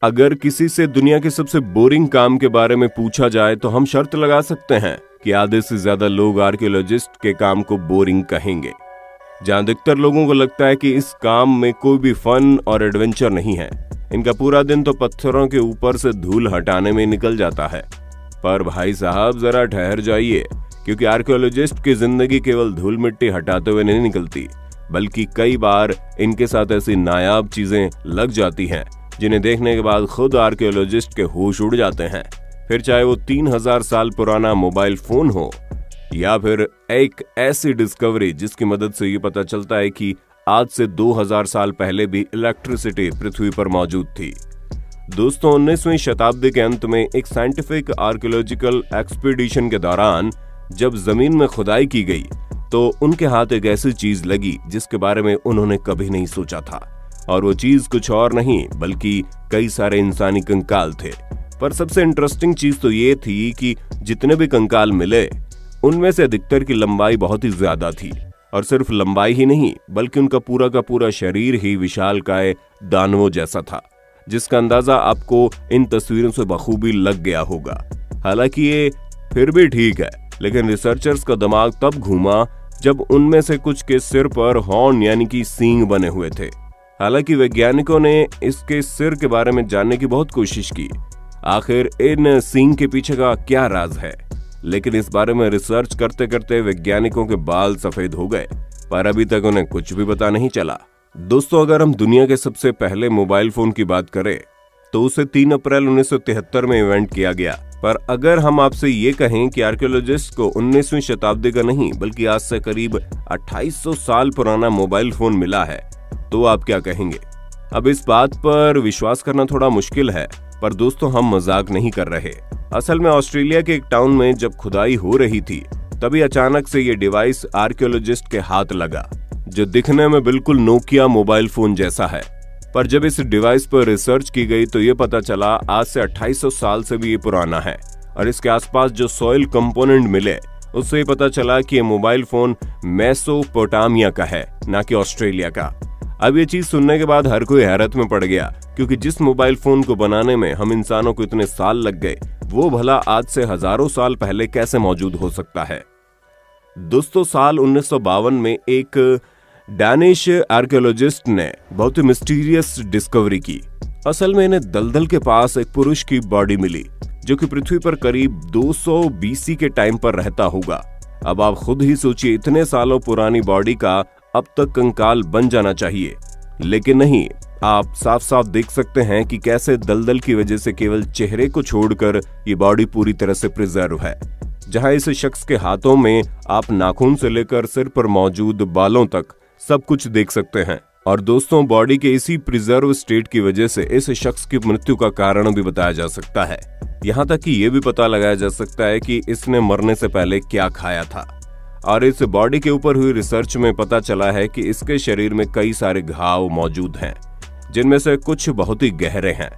अगर किसी से दुनिया के सबसे बोरिंग काम के बारे में पूछा जाए तो हम शर्त लगा सकते हैं कि आधे से ज्यादा लोग आर्कियोलॉजिस्ट के काम को बोरिंग कहेंगे। जहां अधिकतर लोगों को लगता है कि इस काम में कोई भी फन और एडवेंचर नहीं है। इनका पूरा दिन तो पत्थरों के ऊपर से धूल हटाने में निकल जाता है। पर भाई साहब जरा ठहर जाइए, क्योंकि आर्कियोलॉजिस्ट की जिंदगी केवल धूल मिट्टी हटाते हुए नहीं निकलती, बल्कि कई बार इनके साथ ऐसी नायाब चीजें लग जाती हैं जिन्हें देखने के बाद खुद आर्कियोलॉजिस्ट के होश उड़ जाते हैं। फिर चाहे वो 3000 साल पुराना मोबाइल फोन हो या फिर एक ऐसी डिस्कवरी जिसकी मदद से ये पता चलता है कि आज से 2000 साल पहले भी इलेक्ट्रिसिटी पृथ्वी पर मौजूद थी। दोस्तों, 19वीं शताब्दी के अंत में एक साइंटिफिक आर्कियोलॉजिकल एक्सपीडिशन के दौरान जब जमीन में खुदाई की गई तो उनके हाथ एक ऐसी चीज लगी जिसके बारे में उन्होंने कभी नहीं सोचा था, और वो चीज कुछ और नहीं बल्कि कई सारे इंसानी कंकाल थे। पर सबसे इंटरेस्टिंग चीज तो ये थी कि जितने भी कंकाल मिले उनमें से अधिकतर की लंबाई बहुत ही ज्यादा थी, और सिर्फ लंबाई ही नहीं बल्कि उनका पूरा का पूरा शरीर ही विशालकाय दानवों जैसा था, जिसका अंदाजा आपको इन तस्वीरों से बखूबी लग गया होगा। हालांकि ये फिर भी ठीक है, लेकिन रिसर्चर्स का दिमाग तब घूमा जब उनमें से कुछ के सिर पर हॉर्न यानी कि सींग बने हुए थे। हालांकि वैज्ञानिकों ने इसके सिर के बारे में जानने की बहुत कोशिश की, आखिर इन सींग के पीछे का क्या राज है, लेकिन इस बारे में रिसर्च करते करते वैज्ञानिकों के बाल सफेद हो गए, पर अभी तक उन्हें कुछ भी पता नहीं चला। दोस्तों, अगर हम दुनिया के सबसे पहले मोबाइल फोन की बात करें तो उसे 3 अप्रैल 1973 में इवेंट किया गया। पर अगर हम आपसे ये कहें कि आर्कियोलॉजिस्ट को 19वीं शताब्दी का नहीं बल्कि आज से करीब 2800 साल पुराना मोबाइल फोन मिला है, तो आप क्या कहेंगे? अब इस बात पर विश्वास करना थोड़ा मुश्किल है, पर दोस्तों हम मजाक नहीं कर रहे। असल में ऑस्ट्रेलिया के एक टाउन में जब खुदाई हो रही थी तभी अचानक से ये डिवाइस आर्कियोलॉजिस्ट के हाथ लगा, जो दिखने में बिल्कुल नोकिया मोबाइल फोन जैसा है। पर जब इस डिवाइस पर रिसर्च की गई तो ये पता चला आज से 2800 साल से भी ये पुराना है, और इसके आसपास जो सॉइल कंपोनेंट मिले उससे ये पता चला कि ये मोबाइल फोन मेसोपोटामिया का है, ना कि ऑस्ट्रेलिया का। अब ये चीज सुनने के बाद हर कोई हैरत में पड़ गया, क्योंकि जिस मोबाइल फोन को बनाने में हम इंसानों को इतने साल लग गए वो भला आज से हजारों साल पहले कैसे मौजूद हो सकता है। दोस्तों, साल 1952 में एक डैनिश आर्कियोलॉजिस्ट ने बहुत ही मिस्टीरियस डिस्कवरी की। असल में इन्हें दलदल के पास एक पुरुष की बॉडी मिली जो कि पृथ्वी पर करीब 200 BC के टाइम पर रहता होगा। अब आप खुद ही सोचिए, इतने सालों पुरानी बॉडी का अब तक कंकाल बन जाना चाहिए, लेकिन नहीं। आप साफ साफ देख सकते हैं कि कैसे दलदल की वजह से केवल चेहरे को छोड़कर ये बॉडी पूरी तरह से प्रिजर्व है। जहां इस शख्स के हाथों में आप नाखून से लेकर सिर पर मौजूद बालों तक सब कुछ देख सकते हैं। और दोस्तों, बॉडी के इसी प्रिजर्व स्टेट की वजह से इस शख्स की मृत्यु का कारण भी बताया जा सकता है। यहाँ तक कि यह भी पता लगाया जा सकता है कि इसने मरने से पहले क्या खाया था। और इस बॉडी के ऊपर हुई रिसर्च में पता चला है कि इसके शरीर में कई सारे घाव मौजूद हैं, जिनमें से कुछ बहुत ही गहरे हैं,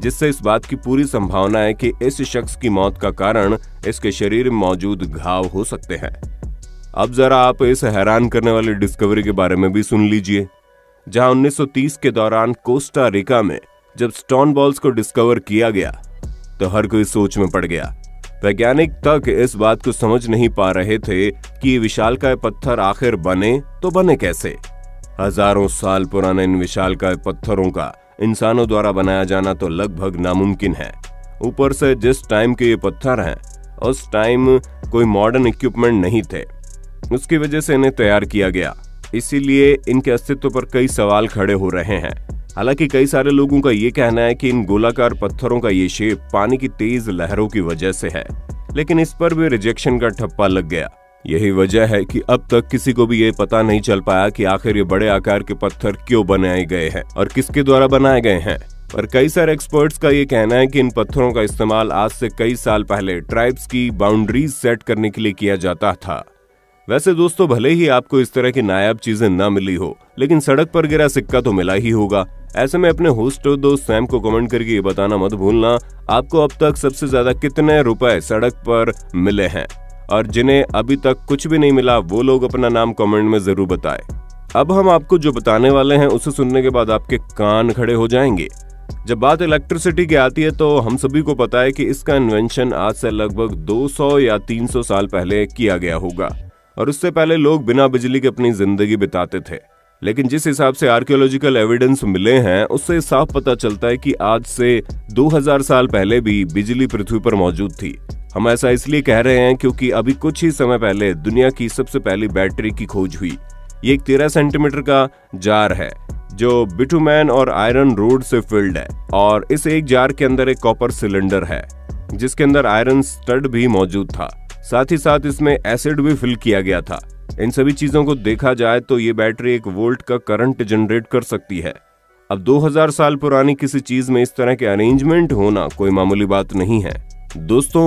जिससे इस बात की पूरी संभावना है कि इस शख्स की मौत का कारण इसके शरीर में मौजूद घाव हो सकते हैं। अब जरा आप इस हैरान करने वाली डिस्कवरी के बारे में भी सुन लीजिए। जहां 1930 के दौरान कोस्टा रिका में जब स्टोन बॉल्स को डिस्कवर किया गया तो हर कोई सोच में पड़ गया। वैज्ञानिक तक इस बात को समझ नहीं पा रहे थे कि ये विशालकाय पत्थर आखिर बने तो बने कैसे। हजारों साल पुराने इन विशालकाय पत्थरों का इंसानों द्वारा बनाया जाना तो लगभग नामुमकिन है। ऊपर से जिस टाइम के ये पत्थर हैं उस टाइम कोई मॉडर्न इक्विपमेंट नहीं थे, उसकी वजह से इन्हें तैयार किया गया। इसीलिए इनके अस्तित्व पर कई सवाल खड़े हो रहे हैं। हालांकि कई सारे लोगों का ये कहना है कि इन गोलाकार पत्थरों का ये शेप पानी की तेज लहरों की वजह से है, लेकिन इस पर भी रिजेक्शन का ठप्पा लग गया। यही वजह है कि अब तक किसी को भी ये पता नहीं चल पाया कि आखिर ये बड़े आकार के पत्थर क्यों बनाए गए हैं और किसके द्वारा बनाए गए हैं। पर कई सारे एक्सपर्ट्स का ये कहना है कि इन पत्थरों का इस्तेमाल आज से कई साल पहले ट्राइब्स की बाउंड्रीज सेट करने के लिए किया जाता था। वैसे दोस्तों, भले ही आपको इस तरह की नायाब चीजें न मिली हो, लेकिन सड़क पर गिरा सिक्का तो मिला ही होगा। ऐसे में अपने होस्ट दोस्त सैम को कमेंट करके ये बताना मत भूलना, आपको अब तक सबसे ज्यादा कितने रुपए सड़क पर मिले हैं, और जिन्हें अभी तक कुछ भी नहीं मिला वो लोग अपना नाम कमेंट में जरूर बताएं। अब हम आपको जो बताने वाले हैं उसे सुनने के बाद आपके कान खड़े हो जाएंगे। जब बात इलेक्ट्रिसिटी की आती है तो हम सभी को पता है कि इसका इन्वेंशन आज से लगभग 200 या 300 साल पहले किया गया होगा और उससे पहले लोग बिना बिजली के अपनी जिंदगी बिताते थे। लेकिन जिस हिसाब से आर्कियोलॉजिकल एविडेंस मिले हैं उससे साफ पता चलता है कि आज से 2000 साल पहले भी बिजली पृथ्वी पर मौजूद थी। हम ऐसा इसलिए कह रहे हैं क्योंकि अभी कुछ ही समय पहले दुनिया की सबसे पहली बैटरी की खोज हुई। ये एक 13 सेंटीमीटर का जार है जो बिटुमेन और आयरन रोड से फिल्ड है और इस एक जार के अंदर एक कॉपर सिलेंडर है जिसके अंदर आयरन स्टड भी मौजूद था। साथ ही साथ इसमें एसिड भी फिल किया गया था। इन सभी चीजों को देखा जाए तो ये बैटरी 1 वोल्ट का करंट जनरेट कर सकती है। अब 2000 साल पुरानी किसी चीज में इस तरह के अरेंजमेंट होना कोई मामूली बात नहीं है। दोस्तों